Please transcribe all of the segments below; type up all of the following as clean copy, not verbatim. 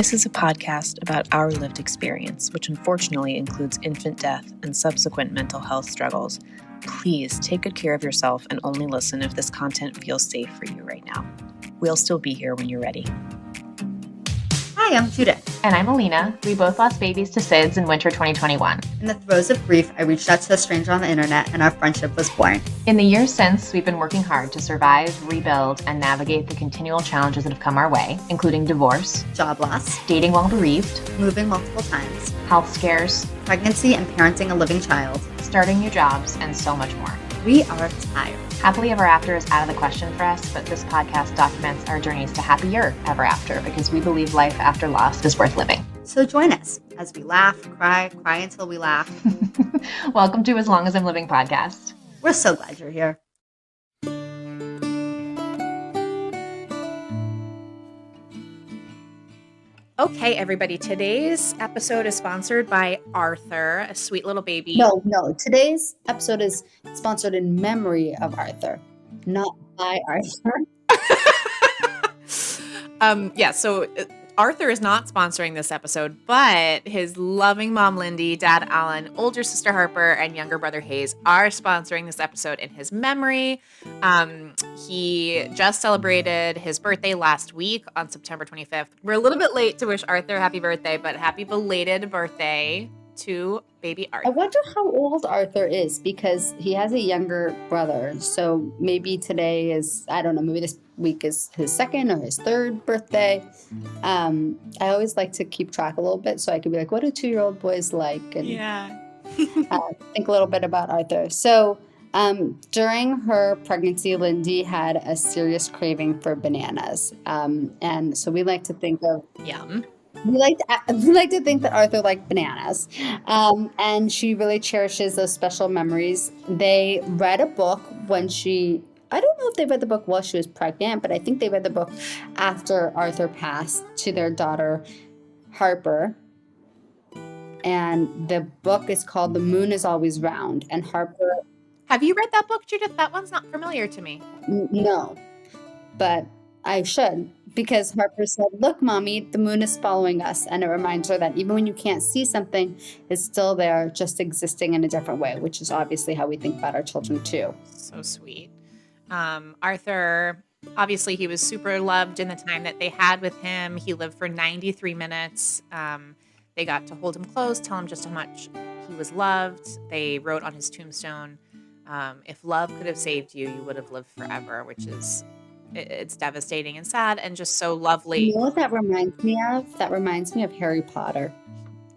This is a podcast about our lived experience, which unfortunately includes infant death and subsequent mental health struggles. Please take good care of yourself and only listen if this content feels safe for you right now. We'll still be here when you're ready. Hi, I'm Judith. And I'm Alina. We both lost babies to SIDS in winter 2021. In the throes of grief, I reached out to a stranger on the internet and our friendship was born. In the years since, we've been working hard to survive, rebuild, and navigate the continual challenges that have come our way, including divorce, Job loss, dating while bereaved, moving multiple times, health scares, pregnancy and parenting a living child, starting new jobs, and so much more. We are tired. Happily ever after is out of the question for us, but this podcast documents our journeys to happier ever after because we believe life after loss is worth living. So join us as we laugh, cry until we laugh. Welcome to As Long As I'm Living podcast. We're so glad you're here. Okay, everybody, today's episode is sponsored by Arthur, a sweet little baby. No. Today's episode is sponsored in memory of Arthur, not by Arthur. So Arthur is not sponsoring this episode, but his loving mom, Lindy, dad, Alan, older sister, Harper, and younger brother, Hayes, are sponsoring this episode in his memory. He just celebrated his birthday last week on September 25th. We're a little bit late to wish Arthur happy birthday, but happy belated birthday to baby Arthur. I wonder how old Arthur is because he has a younger brother. So maybe today is, I don't know, maybe this week is his second or his third birthday. I always like to keep track a little bit so I could be like, what do 2-year-old boys like? And think a little bit about Arthur. So during her pregnancy, Lindy had a serious craving for bananas. And so we like to think of... Yum. We like to think that Arthur liked bananas, and she really cherishes those special memories. They read a book when I don't know if they read the book while she was pregnant, but I think they read the book after Arthur passed to their daughter, Harper. And the book is called The Moon is Always Round, and Harper... Have you read that book, Judith? That one's not familiar to me. No, but I should. Because Harper said, look, Mommy, the moon is following us. And it reminds her that even when you can't see something, it's still there, just existing in a different way, which is obviously how we think about our children, too. So sweet. Arthur, obviously, he was super loved in the time that they had with him. He lived for 93 minutes. They got to hold him close, tell him just how much he was loved. They wrote on his tombstone, if love could have saved you, you would have lived forever, which is... It's devastating and sad and just so lovely. You know what that reminds me of? That reminds me of Harry Potter.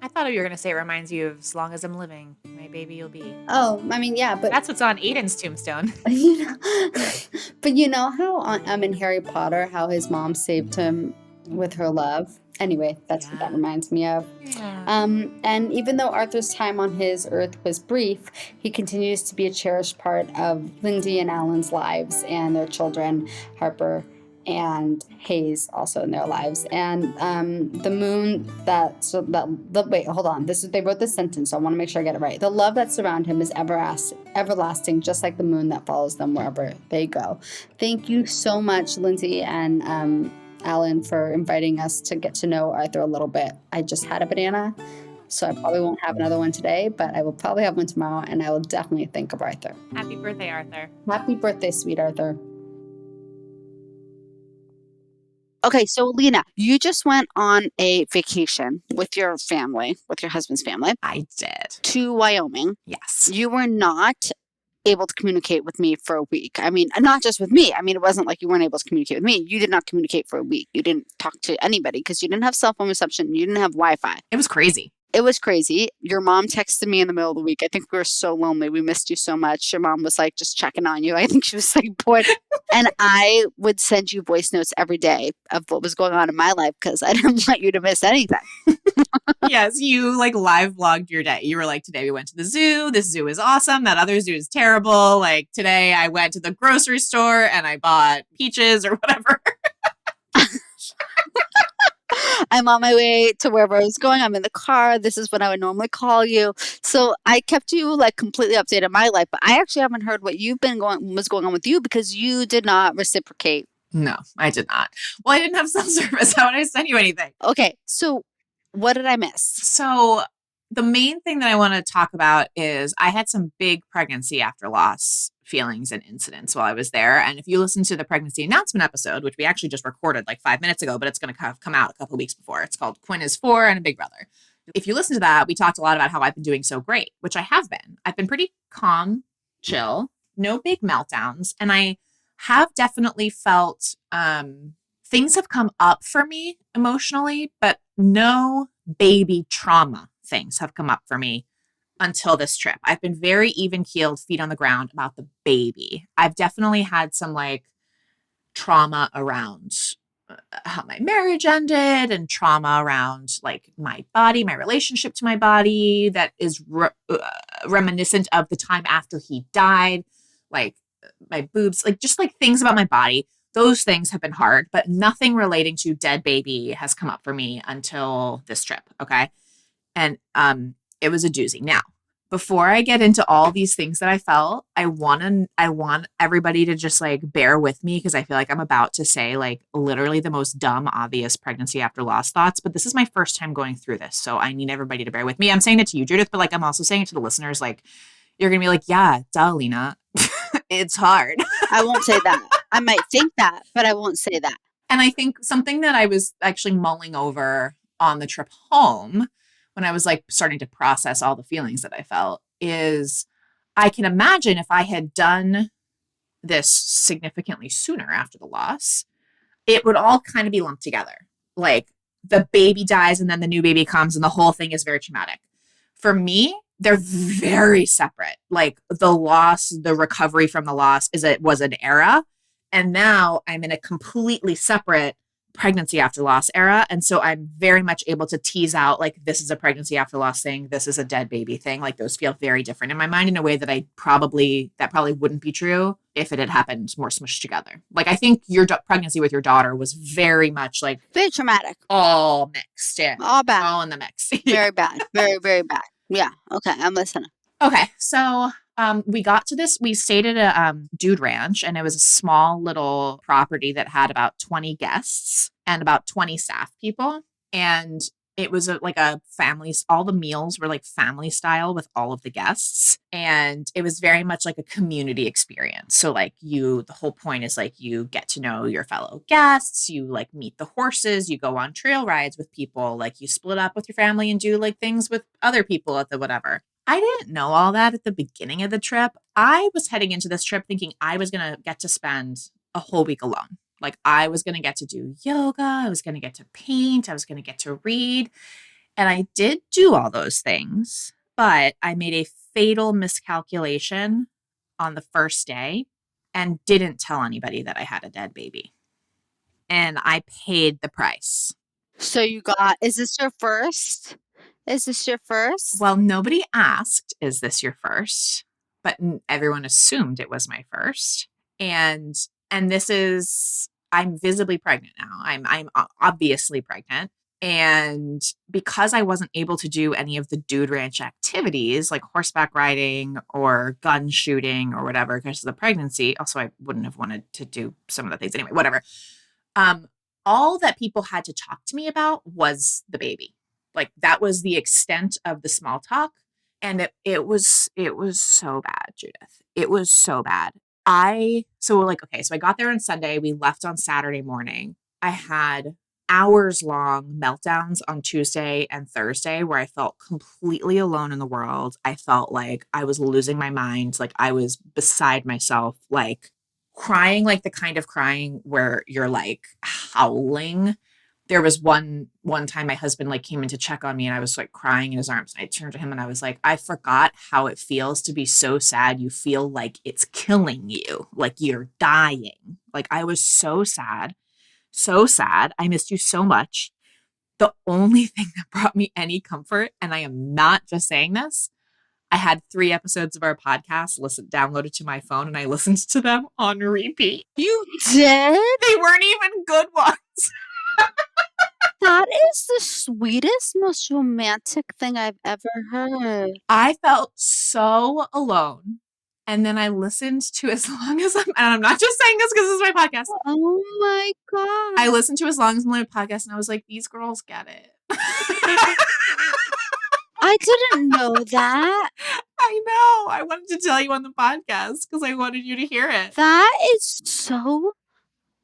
I thought you were going to say it reminds you of As Long As I'm Living, my baby you'll be. Oh, I mean, yeah, but... That's what's on Aiden's tombstone. But you know how in Harry Potter, how his mom saved him with her love? Anyway, that's what that reminds me of. Yeah. And even though Arthur's time on his earth was brief, he continues to be a cherished part of Lindy and Alan's lives and their children, Harper and Hayes, also in their lives. And the moon wait, hold on. They wrote this sentence, so I want to make sure I get it right. The love that surrounds him is everlasting, just like the moon that follows them wherever they go. Thank you so much, Lindsay and Alan, for inviting us to get to know Arthur a little bit. I just had a banana, so I probably won't have another one today, but I will probably have one tomorrow, and I will definitely think of Arthur. Happy birthday, Arthur. Happy birthday, sweet Arthur. Okay, so Lena, you just went on a vacation with your family, with your husband's family. I did. To Wyoming. Yes. You were not able to communicate with me for a week. I mean, not just with me. I mean, it wasn't like you weren't able to communicate with me. You did not communicate for a week. You didn't talk to anybody because you didn't have cell phone reception. You didn't have Wi-Fi. It was crazy. It was crazy. Your mom texted me in the middle of the week. I think we were so lonely. We missed you so much. Your mom was like just checking on you. I think she was like bored. And I would send you voice notes every day of what was going on in my life because I didn't want you to miss anything. Yes, you like live vlogged your day. You were like, today we went to the zoo. This zoo is awesome. That other zoo is terrible. Like today I went to the grocery store and I bought peaches or whatever. I'm on my way to wherever I was going. I'm in the car. This is when I would normally call you. So I kept you like completely updated on my life, but I actually haven't heard what was going on with you because you did not reciprocate No, I did not. Well, I didn't have cell service. How would I send you anything? Okay, so what did I miss? So the main thing that I want to talk about is I had some big pregnancy after loss feelings and incidents while I was there. And if you listen to the pregnancy announcement episode, which we actually just recorded like 5 minutes ago, but it's going to come out a couple of weeks before. It's called Quinn is 4 and a Big Brother. If you listen to that, we talked a lot about how I've been doing so great, which I have been. I've been pretty calm, chill, no big meltdowns. And I have definitely felt things have come up for me emotionally, but no baby trauma things have come up for me until this trip. I've been very even keeled, feet on the ground about the baby. I've definitely had some like trauma around how my marriage ended and trauma around like my body, my relationship to my body that is reminiscent of the time after he died, like my boobs, like just like things about my body. Those things have been hard, but nothing relating to dead baby has come up for me until this trip. Okay. And it was a doozy. Now, before I get into all these things that I felt, I want everybody to just like bear with me because I feel like I'm about to say like literally the most dumb, obvious pregnancy after loss thoughts. But this is my first time going through this. So I need everybody to bear with me. I'm saying it to you, Judith, but like I'm also saying it to the listeners. Like you're going to be like, yeah, duh, Alina. It's hard. I won't say that. I might think that, but I won't say that. And I think something that I was actually mulling over on the trip home when I was like starting to process all the feelings that I felt is I can imagine if I had done this significantly sooner after the loss, it would all kind of be lumped together. Like the baby dies and then the new baby comes and the whole thing is very traumatic. For me, they're very separate. Like the loss, the recovery from the loss was an era. And now I'm in a completely separate pregnancy after loss era. And so I'm very much able to tease out like, this is a pregnancy after loss thing. This is a dead baby thing. Like those feel very different in my mind in a way that probably wouldn't be true if it had happened more smushed together. Like I think your pregnancy with your daughter was very much like very traumatic, all mixed in, all bad, all in the mix. Very bad, very, very bad. Yeah. Okay. I'm listening. Okay. So we got to this, we stayed at a dude ranch and it was a small little property that had about 20 guests and about 20 staff people. And it was like a family, all the meals were like family style with all of the guests. And it was very much like a community experience. So like the whole point is like you get to know your fellow guests, you like meet the horses, you go on trail rides with people, like you split up with your family and do like things with other people at the whatever. I didn't know all that at the beginning of the trip. I was heading into this trip thinking I was going to get to spend a whole week alone. Like I was going to get to do yoga. I was going to get to paint. I was going to get to read. And I did do all those things, but I made a fatal miscalculation on the first day and didn't tell anybody that I had a dead baby. And I paid the price. So is this your first? Is this your first? Well, nobody asked, is this your first? But everyone assumed it was my first. And this is, I'm visibly pregnant now. I'm obviously pregnant. And because I wasn't able to do any of the dude ranch activities like horseback riding or gun shooting or whatever because of the pregnancy, also I wouldn't have wanted to do some of the things anyway, whatever. All that people had to talk to me about was the baby. Like that was the extent of the small talk. And it was so bad, Judith. It was so bad. So I got there on Sunday. We left on Saturday morning. I had hours long meltdowns on Tuesday and Thursday where I felt completely alone in the world. I felt like I was losing my mind. Like I was beside myself, like crying, like the kind of crying where you're like howling. There was one time my husband like came in to check on me and I was like crying in his arms. And I turned to him and I was like, I forgot how it feels to be so sad. You feel like it's killing you, like you're dying. Like I was so sad. So sad. I missed you so much. The only thing that brought me any comfort, and I am not just saying this, I had 3 episodes of our podcast downloaded to my phone and I listened to them on repeat. You did? They weren't even good ones. That is the sweetest, most romantic thing I've ever heard. I felt so alone And then I listened to as long as and I'm not just saying this because this is my podcast. Oh my God. I listened to as long as my podcast and I was like, these girls get it. I didn't know that. I know. I wanted to tell you on the podcast because I wanted you to hear it. That is so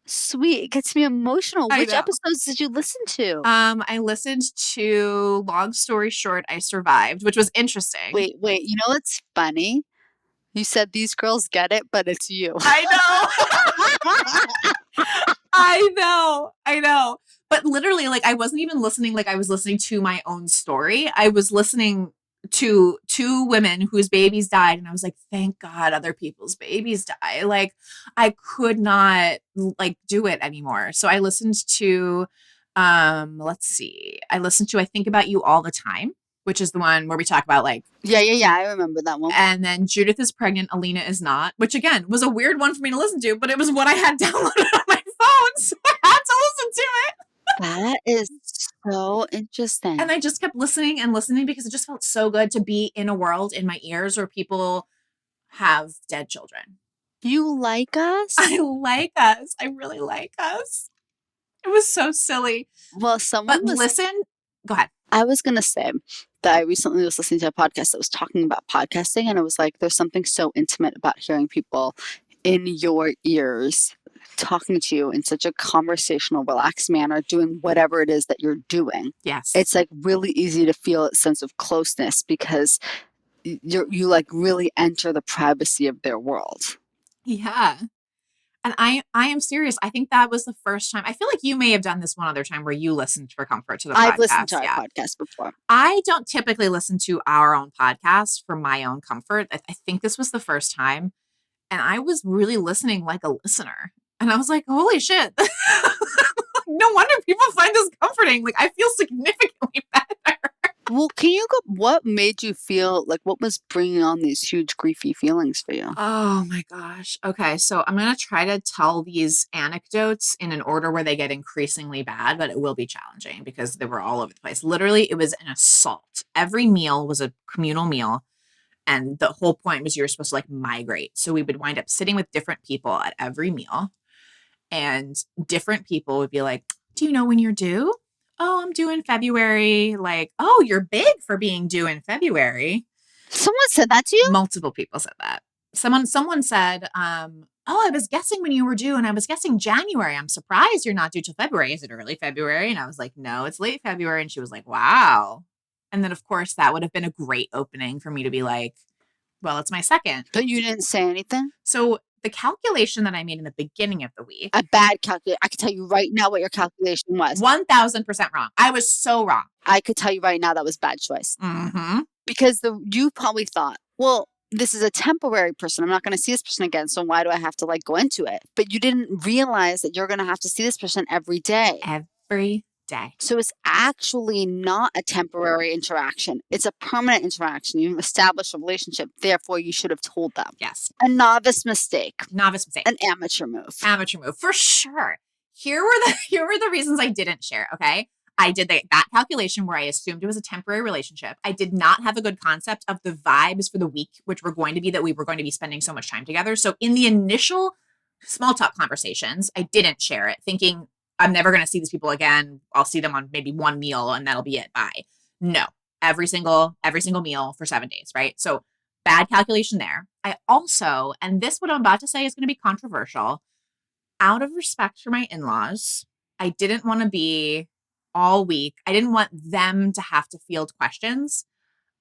sweet. It gets me emotional. I Which know. episodes did you listen to? I listened to Long Story Short, I Survived, which was interesting. Wait. You know what's funny? You said these girls get it, but it's you. I know. I know. But literally, like, I wasn't even listening like I was listening to my own story. I was listening to two women whose babies died. And I was like, thank God other people's babies die. Like, I could not, like, do it anymore. So I listened to, let's see. I listened to I Think About You All the Time, which is the one where we talk about, like... Yeah. I remember that one. And then Judith is Pregnant, Alina is Not, which, again, was a weird one for me to listen to, but it was what I had downloaded on my phone, so I had to listen to it. That is so interesting. And I just kept listening and listening because it just felt so good to be in a world in my ears where people have dead children. You like us? I like us. I really like us. It was so silly. Well, listen. Go ahead. I was going to say that I recently was listening to a podcast that was talking about podcasting, and it was like, there's something so intimate about hearing people in your ears talking to you in such a conversational, relaxed manner, doing whatever it is that you're doing. Yes. It's like really easy to feel a sense of closeness because you like really enter the privacy of their world. Yeah. And I am serious. I think that was the first time. I feel like you may have done this one other time where you listened for comfort to the podcast. I've listened to our podcast before. I don't typically listen to our own podcast for my own comfort. I think this was the first time. And I was really listening like a listener. And I was like, holy shit. No wonder people find this comforting. Like, I feel significantly better. Well, can you go, what made you feel like, what was bringing on these huge griefy feelings for you? Oh my gosh. Okay. So I'm going to try to tell these anecdotes in an order where they get increasingly bad, but it will be challenging because they were all over the place. Literally, it was an assault. Every meal was a communal meal. And the whole point was you were supposed to like migrate. So we would wind up sitting with different people at every meal. And different people would be like, do you know when you're due? Oh, I'm due in February. Like, oh, you're big for being due in February. Someone said that to you? Multiple people said that. Someone said, oh, I was guessing when you were due and I was guessing January. I'm surprised you're not due till February. Is it early February? And I was like, no, it's late February. And she was like, wow. And then, of course, that would have been a great opening for me to be like, well, it's my second. But you didn't say anything? So the calculation that I made in the beginning of the week. A bad calculation. I can tell you right now what your calculation was. 1,000% wrong. I was so wrong. I could tell you right now that was bad choice. Mm-hmm. Because you probably thought, well, this is a temporary person. I'm not going to see this person again. So why do I have to like go into it? But you didn't realize that you're going to have to see this person every day. Every day. So it's actually not a temporary interaction. It's a permanent interaction. You've established a relationship. Therefore, you should have told them. Yes. A novice mistake. Novice mistake. An amateur move. Amateur move. For sure. Here were the reasons I didn't share. Okay. I did that calculation where I assumed it was a temporary relationship. I did not have a good concept of the vibes for the week, which were going to be that we were going to be spending so much time together. So in the initial small talk conversations, I didn't share it, thinking I'm never going to see these people again. I'll see them on maybe one meal and that'll be it. Bye. No, every single meal for 7 days. Right. So bad calculation there. I also, and this, what I'm about to say is going to be controversial, out of respect for my in-laws, I didn't want to be all week. I didn't want them to have to field questions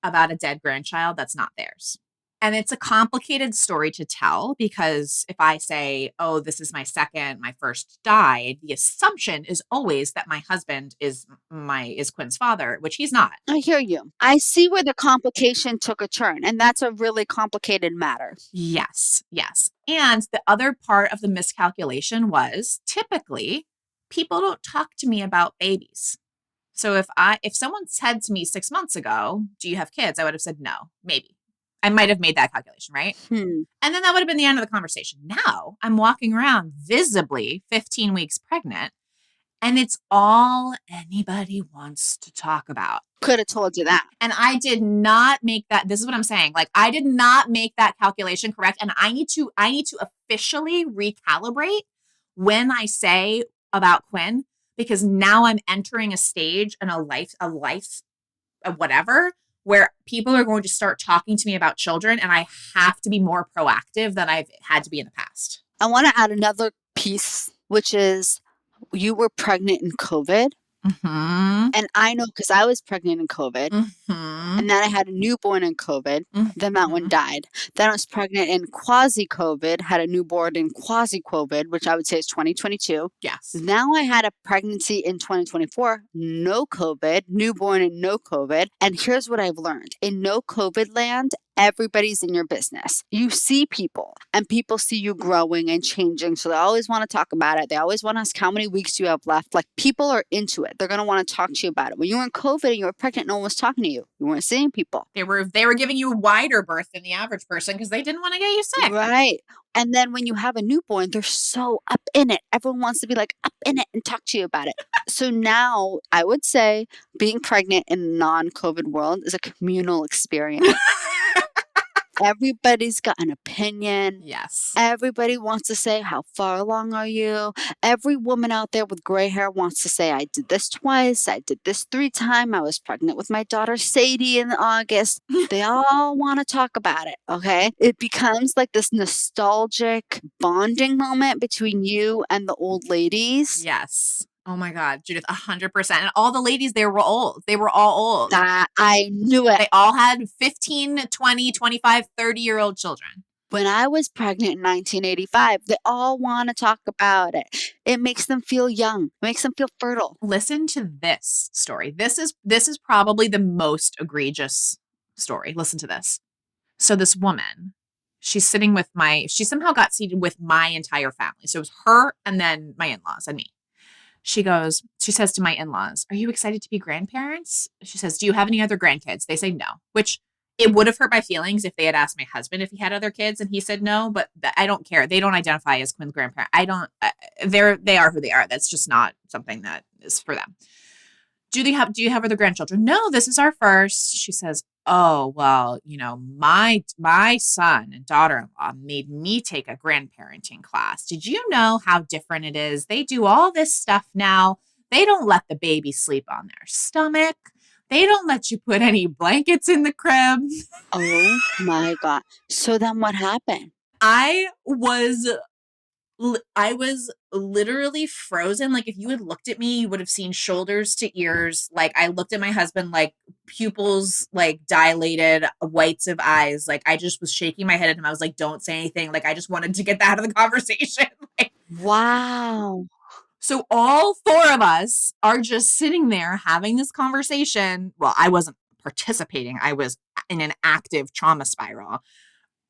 about a dead grandchild that's not theirs. And it's a complicated story to tell because if I say, oh, this is my second, my first died, the assumption is always that my husband is Quinn's father, which he's not. I hear you. I see where the complication took a turn, and that's a really complicated matter. Yes, yes. And the other part of the miscalculation was typically people don't talk to me about babies. So if someone said to me 6 months ago, do you have kids? I would have said no, maybe. I might have made that calculation, right? And then that would have been the end of the conversation. Now I'm walking around visibly 15 weeks pregnant And it's all anybody wants to talk about. Could have told you that. And I did not make that. This is what I'm saying. Like, I did not make that calculation correct. And I need to officially recalibrate when I say about Quinn, because now I'm entering a stage and a life of whatever, where people are going to start talking to me about children. And I have to be more proactive than I've had to be in the past. I want to add another piece, which is you were pregnant in COVID. Mm-hmm. And I know because I was pregnant in COVID. Mm-hmm. And then I had a newborn in COVID. Then that one died. Then I was pregnant in quasi-COVID, had a newborn in quasi-COVID, which I would say is 2022. Yes. Now I had a pregnancy in 2024, no COVID, newborn and no COVID. And here's what I've learned. In no COVID land, everybody's in your business. You see people and people see you growing and changing. So they always want to talk about it. They always want to ask how many weeks you have left. Like, people are into it. They're going to want to talk to you about it. When you were in COVID and you were pregnant, no one was talking to you. You weren't seeing people. They were giving you a wider berth than the average person because they didn't want to get you sick. Right. And then when you have a newborn, they're so up in it. Everyone wants to be like up in it and talk to you about it. So now I would say being pregnant in a non-COVID world is a communal experience. Everybody's got an opinion. Yes. Everybody wants to say, how far along are you? Every woman out there with gray hair wants to say, I did this twice. I did this 3 times. I was pregnant with my daughter Sadie in August. They all want to talk about it. Okay. It becomes like this nostalgic bonding moment between you and the old ladies. Yes. Oh my God, Judith, 100%. And all the ladies, they were old. They were all old. I knew it. They all had 15, 20, 25, 30-year-old children. When I was pregnant in 1985, they all want to talk about it. It makes them feel young. It makes them feel fertile. Listen to this story. This is probably the most egregious story. Listen to this. So this woman, she somehow got seated with my entire family. So it was her and then my in-laws and me. She says to my in-laws, are you excited to be grandparents? She says, do you have any other grandkids? They say no, which it would have hurt my feelings if they had asked my husband if he had other kids and he said no, but I don't care. They don't identify as Quinn's grandparent. They are who they are. That's just not something that is for them. Do you have other grandchildren? No, this is our first. She says, oh, well, my son and daughter-in-law made me take a grandparenting class. Did you know how different it is? They do all this stuff now. They don't let the baby sleep on their stomach. They don't let you put any blankets in the crib. Oh my God. So then what happened? I was literally frozen. Like, if you had looked at me, you would have seen shoulders to ears. Like, I looked at my husband, like pupils, like dilated, whites of eyes. Like, I just was shaking my head at him. I was like, don't say anything. Like, I just wanted to get that out of the conversation. Like, wow. So all 4 of us are just sitting there having this conversation. Well, I wasn't participating. I was in an active trauma spiral.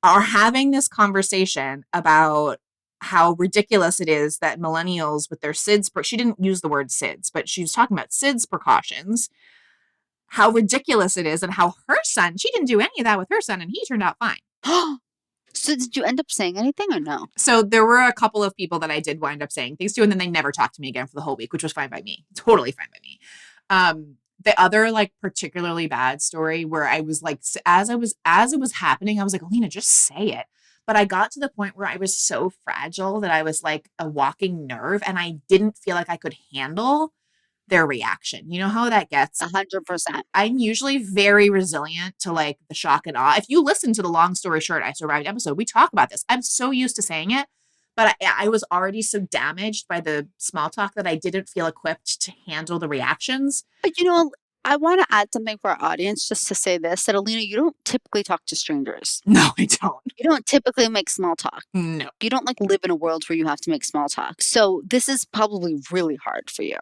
Are having this conversation about how ridiculous it is that millennials with their SIDS, she didn't use the word SIDS, but she was talking about SIDS precautions, how ridiculous it is, and how her son, she didn't do any of that with her son, and he turned out fine. So did you end up saying anything or no? So there were a couple of people that I did wind up saying things to, and then they never talked to me again for the whole week, which was fine by me. Totally fine by me. The other particularly bad story where I was like, as it was happening, I was like, Alina, just say it. But I got to the point where I was so fragile that I was like a walking nerve, and I didn't feel like I could handle their reaction. You know how that gets? 100%. I'm usually very resilient to like the shock and awe. If you listen to the Long Story Short, I Survived episode, we talk about this. I'm so used to saying it, but I was already so damaged by the small talk that I didn't feel equipped to handle the reactions. But I want to add something for our audience just to say this, that Alina, you don't typically talk to strangers. No, I don't. You don't typically make small talk. No. You don't live in a world where you have to make small talk. So this is probably really hard for you.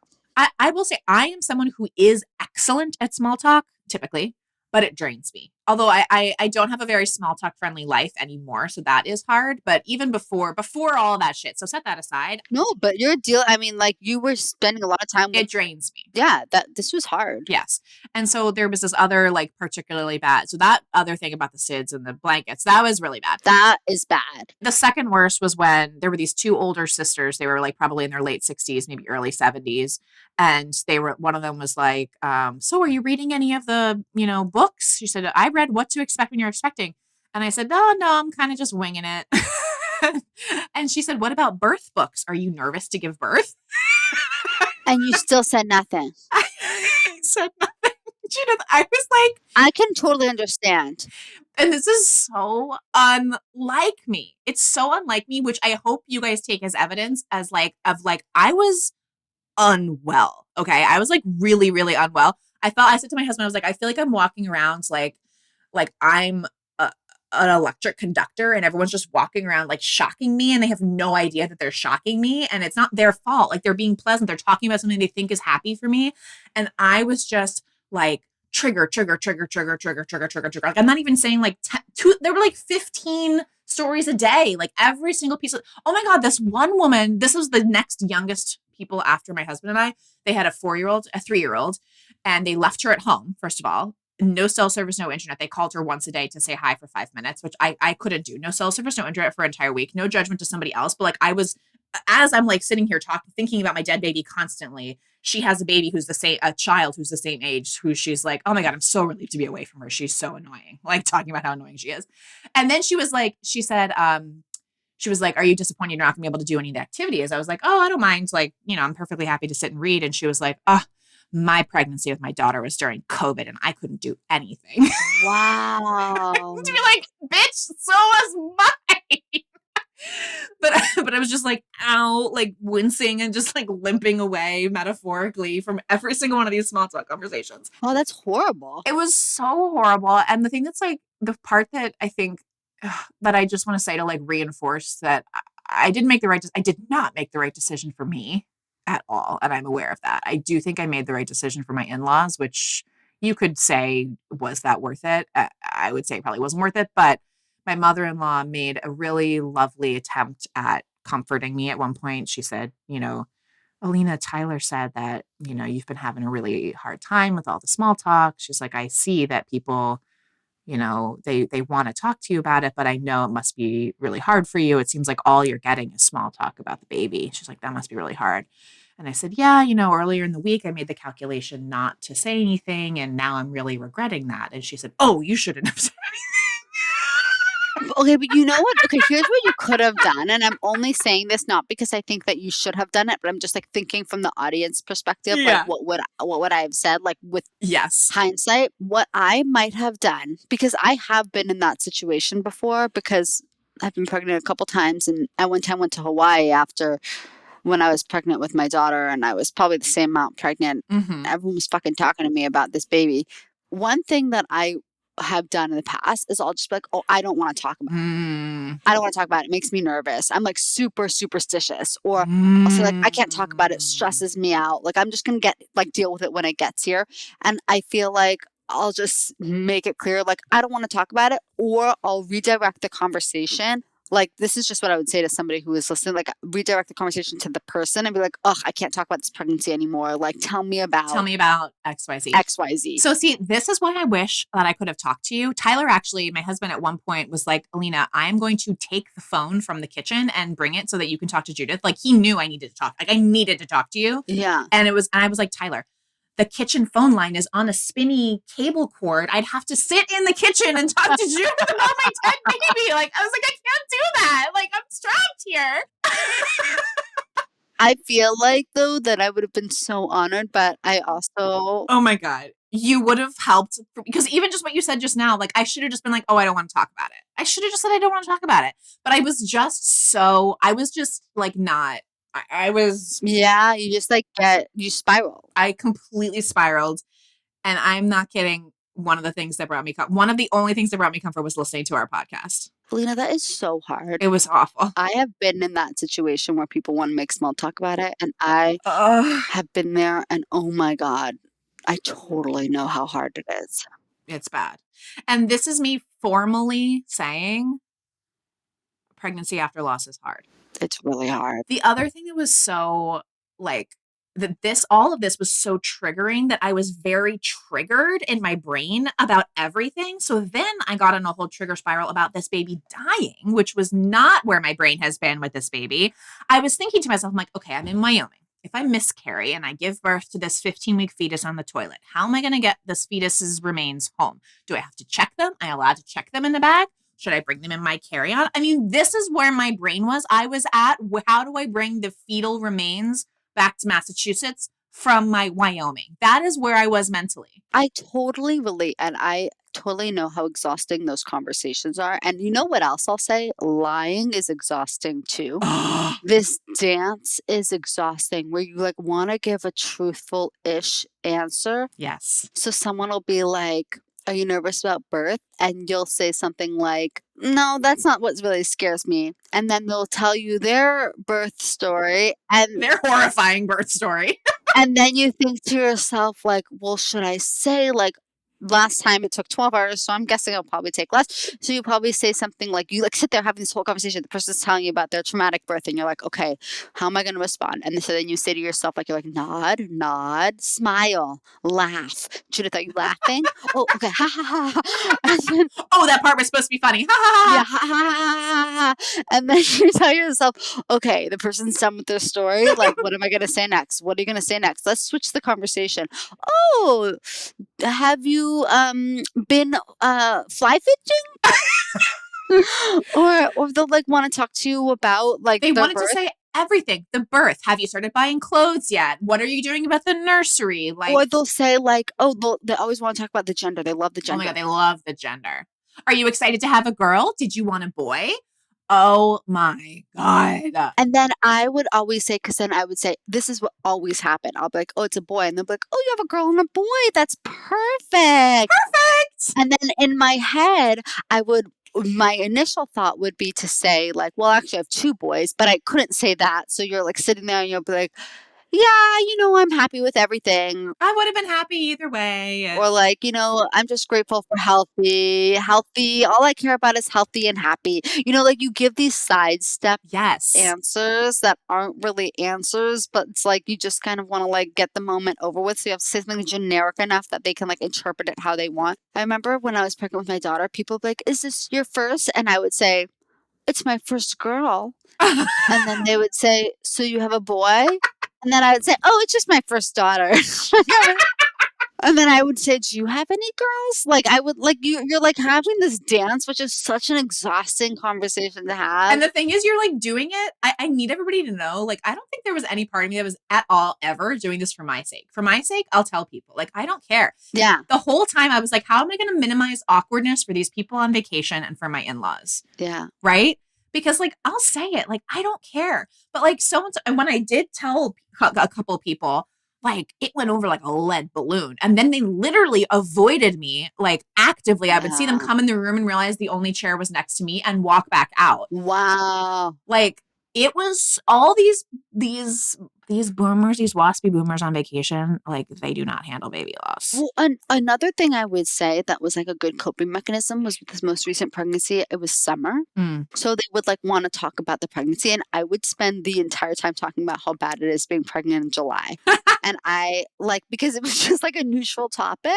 I will say I am someone who is excellent at small talk, typically, but it drains me. Although I don't have a very small talk friendly life anymore, so that is hard. But even before all of that shit, so set that aside. No, but your deal, I mean, like, you were spending a lot of time with, It drains me. yeah, this was hard. Yes. And so there was this other, like, particularly bad. So that other thing about the SIDS and the blankets, that was really bad. That is bad. The second worst was when there were these two older sisters. They were like probably in their late 60s, maybe early 70s. And one of them was like, so are you reading any of the, books? She said, I read What to Expect When You're Expecting. And I said, no, I'm kind of just winging it. And she said, what about birth books? Are you nervous to give birth? And you still said nothing. I said nothing. Judith, I was like, I can totally understand. and this is so unlike me. It's so unlike me, which I hope you guys take as evidence as I was unwell. Okay. I was like really, really unwell. I said to my husband, I was like, I feel like I'm walking around like I'm an electric conductor and everyone's just walking around like shocking me and they have no idea that they're shocking me and it's not their fault. Like they're being pleasant. They're talking about something they think is happy for me. And I was just like trigger. Like I'm not even saying like there were like 15 stories a day, like every single piece of, oh my God, this one woman, this was the next youngest people after my husband and I, they had a 4-year-old, a 3-year-old, and they left her at home, first of all. No cell service, no internet. They called her once a day to say hi for 5 minutes, which I couldn't do. No cell service, no internet for an entire week. No judgment to somebody else. But like as I'm like sitting here thinking about my dead baby constantly, she has a baby a child who's the same age, who she's like, oh my God, I'm so relieved to be away from her. She's so annoying. Like talking about how annoying she is. And then she said, are you disappointed you're not gonna be able to do any of the activities? I was like, oh, I don't mind. Like, I'm perfectly happy to sit and read. And she was like, my pregnancy with my daughter was during COVID and I couldn't do anything. Wow. To be like, bitch, so was mine. But I was just like, ow, like wincing and just like limping away metaphorically from every single one of these small talk conversations. Oh, that's horrible. It was so horrible. And the thing that's like the part that I think that I just want to say to like reinforce that I did not make the right decision for me at all. And I'm aware of that. I do think I made the right decision for my in-laws, which you could say, was that worth it? I would say it probably wasn't worth it, but my mother-in-law made a really lovely attempt at comforting me at one point. She said, Alina, Tyler said that, you've been having a really hard time with all the small talk. She's like, I see that people, they want to talk to you about it, but I know it must be really hard for you. It seems like all you're getting is small talk about the baby. She's like, that must be really hard. And I said, yeah, earlier in the week, I made the calculation not to say anything. And now I'm really regretting that. And she said, oh, you shouldn't have said anything. Okay, but you know what? Okay, here's what you could have done. And I'm only saying this not because I think that you should have done it, but I'm just like thinking from the audience perspective, Yeah. like what would I have said? Like with Yes. hindsight, what I might have done, because I have been in that situation before, because I've been pregnant a couple times, and I one time went to Hawaii after when I was pregnant with my daughter, and I was probably the same amount pregnant. Mm-hmm. Everyone was fucking talking to me about this baby. One thing that I have done in the past is I'll just be like, oh, I don't want to talk about it. I don't want to talk about it. It makes me nervous. I'm like super superstitious. Or I'll say like, I can't talk about it. It stresses me out. Like I'm just going to deal with it when it gets here. And I feel like I'll just make it clear, like, I don't want to talk about it, or I'll redirect the conversation. Like, this is just what I would say to somebody who is listening, like redirect the conversation to the person and be like, ugh, I can't talk about this pregnancy anymore. Like, tell me about XYZ. XYZ. So see, this is why I wish that I could have talked to you. Tyler, actually, my husband at one point was like, Alina, I'm going to take the phone from the kitchen and bring it so that you can talk to Judith. Like he knew I needed to talk. Like I needed to talk to you. Yeah. And I was like, Tyler, the kitchen phone line is on a spinny cable cord. I'd have to sit in the kitchen and talk to Judith about my dead baby. Like, I was like, I can't do that. Like, I'm strapped here. I feel like, though, that I would have been so honored, but I also... Oh, my God. You would have helped. Because even just what you said just now, like, I should have just been like, oh, I don't want to talk about it. I should have just said I don't want to talk about it. But I was just not... I was... Yeah, you just you spiral. I completely spiraled. And I'm not kidding. One of the only things that brought me comfort was listening to our podcast. Alina, that is so hard. It was awful. I have been in that situation where people want to make small talk about it. And I have been there. And oh my God, I totally know how hard it is. It's bad. And this is me formally saying pregnancy after loss is hard. It's really hard. The other thing that was so like all of this was so triggering that I was very triggered in my brain about everything. So then I got on a whole trigger spiral about this baby dying, which was not where my brain has been with this baby. I was thinking to myself, I'm like, okay, I'm in Wyoming. If I miscarry and I give birth to this 15-week fetus on the toilet, how am I going to get this fetus's remains home? Do I have to check them? Am I allowed to check them in the bag? Should I bring them in my carry-on? I mean, this is where my brain was. I was at, how do I bring the fetal remains back to Massachusetts from my Wyoming? That is where I was mentally. I totally relate. And I totally know how exhausting those conversations are. And you know what else I'll say? Lying is exhausting too. This dance is exhausting where you like want to give a truthful-ish answer. Yes. So someone will be like, are you nervous about birth? And you'll say something like, no, that's not what really scares me. And then they'll tell you their birth story and their horrifying birth story. And then you think to yourself, like, well, should I say, like, last time it took 12 hours, so I'm guessing it'll probably take less. So you probably say something like, you like sit there having this whole conversation. The person's telling you about their traumatic birth, and you're like, okay, how am I going to respond? And so then you say to yourself, like, you're like, nod, smile, laugh. Judith, are you laughing? Oh, okay, ha ha ha. And then, that part was supposed to be funny. Ha ha ha. Yeah, ha ha ha ha. And then you tell yourself, okay, the person's done with their story. Like, what am I going to say next? What are you going to say next? Let's switch the conversation. Oh, have you been fly fishing? or they'll like want to talk to you about like they wanted birth. To say everything. The birth. Have you started buying clothes yet? What are you doing about the nursery? Like, or they'll say like, they always want to talk about the gender. They love the gender. Oh my God, they love the gender. Are you excited to have a girl? Did you want a boy? Oh my God. And then I would always say, because then I would say, this is what always happened. I'll be like, oh, it's a boy. And they'll be like, oh, you have a girl and a boy. That's perfect. And then in my head, my initial thought would be to say like, well, actually I have two boys, but I couldn't say that. So you're like sitting there and you'll be like, yeah, I'm happy with everything. I would have been happy either way. Or like, I'm just grateful for healthy. All I care about is healthy and happy. Like you give these sidestep answers that aren't really answers, but it's like you just kind of want to like get the moment over with. So you have to say something generic enough that they can like interpret it how they want. I remember when I was pregnant with my daughter, people would be like, is this your first? And I would say, it's my first girl. And then they would say, so you have a boy? And then I would say, oh, it's just my first daughter. And then I would say, do you have any girls? Like I would like you're like having this dance, which is such an exhausting conversation to have. And the thing is, you're like doing it. I need everybody to know, like, I don't think there was any part of me that was at all ever doing this for my sake. For my sake, I'll tell people. Like, I don't care. Yeah. The whole time I was like, how am I going to minimize awkwardness for these people on vacation and for my in-laws? Yeah. Right? Because like, I'll say it, like, I don't care. But like and when I did tell a couple of people, like it went over like a lead balloon. And then they literally avoided me, like actively. I would see them come in the room and realize the only chair was next to me and walk back out. Wow. Like it was all these boomers, these waspy boomers on vacation, like they do not handle baby loss. Well, another thing I would say that was like a good coping mechanism was with this most recent pregnancy. It was summer. So they would like want to talk about the pregnancy. And I would spend the entire time talking about how bad it is being pregnant in July. And I like, because it was just like a neutral topic.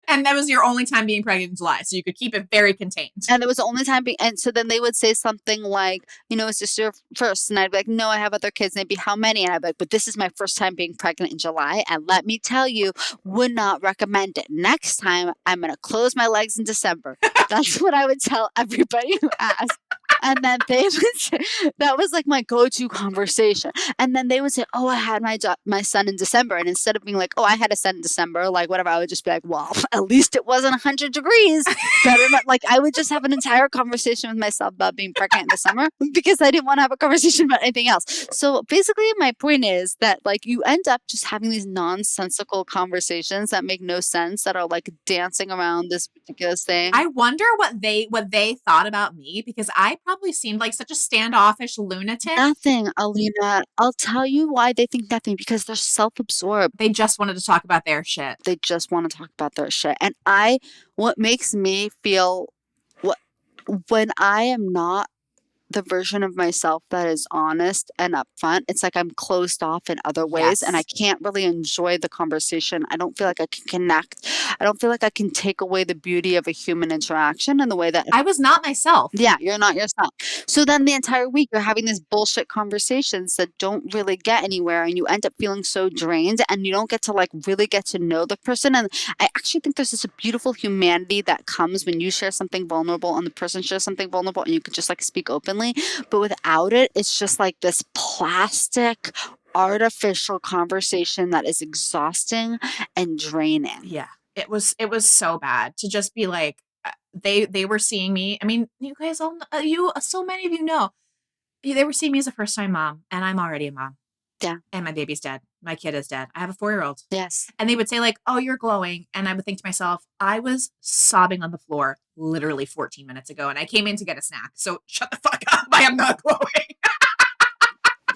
And that was your only time being pregnant in July. So you could keep it very contained. And it was the only time and so then they would say something like, is this your first? And I'd be like, no, I have other kids. And they'd be, how many? And I'd be like, but this is my first time being pregnant in July. And let me tell you, would not recommend it. Next time, I'm going to close my legs in December. That's what I would tell everybody who asked. And then they would say, that was like my go-to conversation. And then they would say, oh, I had my son in December. And instead of being like, oh, I had a son in December, like whatever, I would just be like, well, at least it wasn't 100 degrees. Better not, like I would just have an entire conversation with myself about being pregnant in the summer because I didn't want to have a conversation about anything else. So basically my point is that like you end up just having these nonsensical conversations that make no sense, that are like dancing around this ridiculous thing. I wonder what they thought about me, because I probably seemed like such a standoffish lunatic. Nothing, Alina. I'll tell you why they think nothing, because they're self-absorbed. They just wanted to talk about their shit. They just want to talk about their shit. And what makes me feel when I am not the version of myself that is honest and upfront, it's like I'm closed off in other ways, and I can't really enjoy the conversation. I don't feel like I can connect. I don't feel like I can take away the beauty of a human interaction in the way that I was not myself. Yeah, you're not yourself. So then the entire week you're having these bullshit conversations that don't really get anywhere, and you end up feeling so drained, and you don't get to really get to know the person. And I actually think there's this beautiful humanity that comes when you share something vulnerable and the person shares something vulnerable, and you can just speak openly. But without it, it's just this plastic, artificial conversation that is exhausting and draining. Yeah, it was so bad to just be they were seeing me. I mean, you guys all so many of you know, they were seeing me as a first-time mom, and I'm already a mom. Yeah. And my baby's dead. My kid is dead. I have a 4-year-old. Yes. And they would say oh, you're glowing. And I would think to myself, I was sobbing on the floor literally 14 minutes ago, and I came in to get a snack. So shut the fuck up. I am not glowing.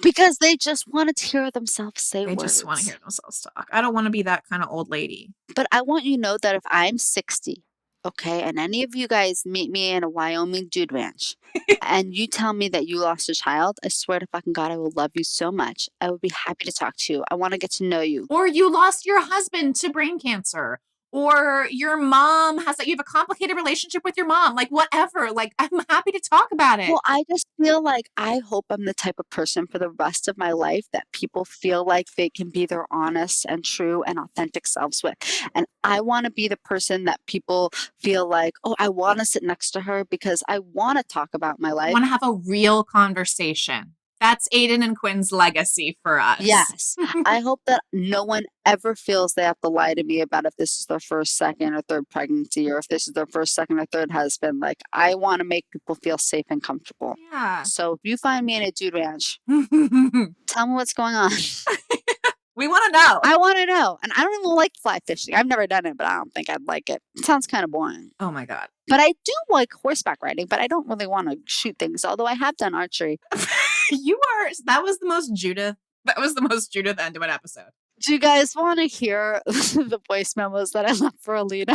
Because they just want to hear themselves say words. They just want to hear themselves talk. I don't want to be that kind of old lady. But I want you to know that if I'm 60, okay, and any of you guys meet me in a Wyoming dude ranch and you tell me that you lost a child, I swear to fucking God, I will love you so much. I would be happy to talk to you. I want to get to know you. Or you lost your husband to brain cancer. Or your mom you have a complicated relationship with your mom, whatever. I'm happy to talk about it. Well, I just feel I hope I'm the type of person for the rest of my life that people feel like they can be their honest and true and authentic selves with. And I want to be the person that people feel oh, I want to sit next to her because I want to talk about my life. I want to have a real conversation. That's Aiden and Quinn's legacy for us. Yes. I hope that no one ever feels they have to lie to me about if this is their first, second, or third pregnancy, or if this is their first, second, or third husband. I want to make people feel safe and comfortable. Yeah. So if you find me in a dude ranch, tell me what's going on. We want to know. I want to know. And I don't even like fly fishing. I've never done it, but I don't think I'd like it. It sounds kind of boring. Oh my God. But I do like horseback riding, but I don't really want to shoot things, although I have done archery. That was the most Judith end of an episode. Do you guys want to hear the voice memos that I left for Alina?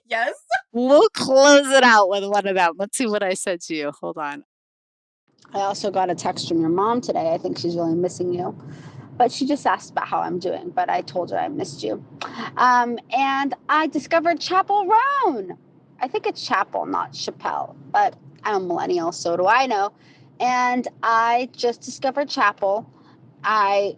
Yes. We'll close it out with one of them. Let's see what I said to you. Hold on. I also got a text from your mom today. I think she's really missing you. But she just asked about how I'm doing. But I told her I missed you. And I discovered Chapel Roan. I think it's Chapel, not Chappelle. But I'm a millennial, so do I know. And I just discovered Chapel. I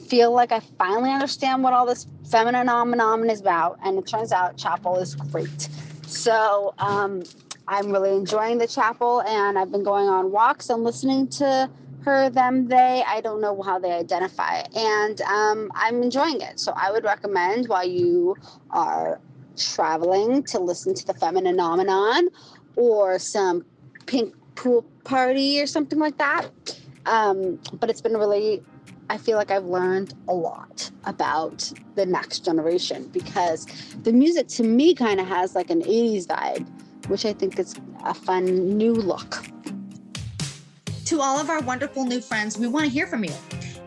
feel like I finally understand what all this feminine phenomenon is about. And it turns out Chapel is great. So I'm really enjoying the Chapel. And I've been going on walks and listening to her, them, they. I don't know how they identify. And I'm enjoying it. So I would recommend while you are traveling to listen to the feminine phenomenon or some pink pool party or something like that. But it's been really, I feel like I've learned a lot about the next generation because the music to me kind of has an 80s vibe, which I think is a fun new look. To all of our wonderful new friends, we want to hear from you.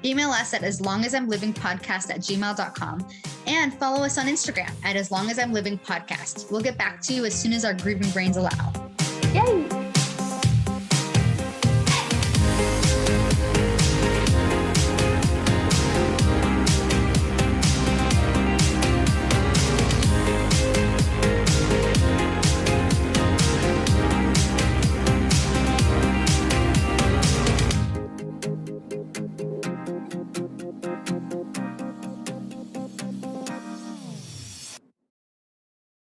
Email us at aslongasimlivingpodcast@gmail.com and follow us on Instagram at aslongasimlivingpodcast. We'll get back to you as soon as our grieving brains allow. Yay!